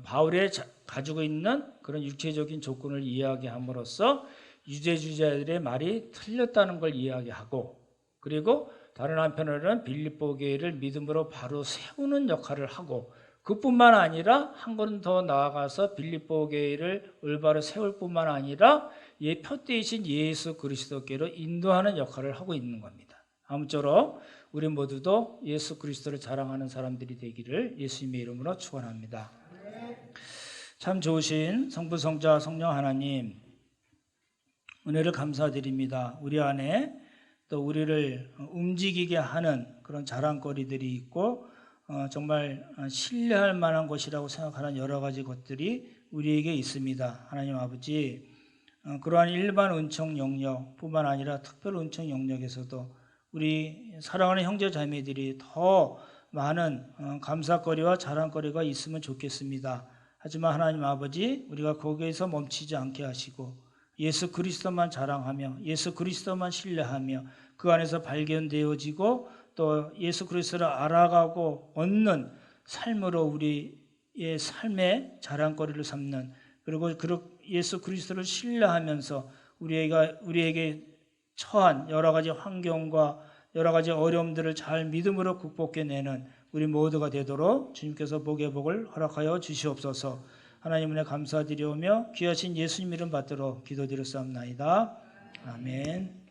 S1: 바울이 가지고 있는 그런 육체적인 조건을 이야기함으로써 유대주의자들의 말이 틀렸다는 걸 이야기하고 그리고 다른 한편으로는 빌립보 교회를 믿음으로 바로 세우는 역할을 하고 그뿐만 아니라 한 걸음 더 나아가서 빌립보 교회를 올바로 세울 뿐만 아니라 표대이신 예수 그리스도께로 인도하는 역할을 하고 있는 겁니다. 아무쪼록 우리 모두도 예수 그리스도를 자랑하는 사람들이 되기를 예수님의 이름으로 축원합니다. 참 좋으신 성부 성자 성령 하나님, 은혜를 감사드립니다. 우리 안에 또 우리를 움직이게 하는 그런 자랑거리들이 있고 정말 신뢰할 만한 것이라고 생각하는 여러 가지 것들이 우리에게 있습니다. 하나님 아버지, 그러한 일반 은총 영역 뿐만 아니라 특별 은총 영역에서도 우리 사랑하는 형제 자매들이 더 많은 감사거리와 자랑거리가 있으면 좋겠습니다. 하지만 하나님 아버지, 우리가 거기에서 멈추지 않게 하시고 예수 그리스도만 자랑하며 예수 그리스도만 신뢰하며 그 안에서 발견되어지고 또 예수 그리스도를 알아가고 얻는 삶으로 우리의 삶의 자랑거리를 삼는, 그리고 예수 그리스도를 신뢰하면서 우리에게 처한 여러 가지 환경과 여러 가지 어려움들을 잘 믿음으로 극복해내는 우리 모두가 되도록 주님께서 복의 복을 허락하여 주시옵소서. 하나님 은혜 감사드리오며 귀하신 예수님 이름 받들어 기도드렸사옵나이다. 아멘.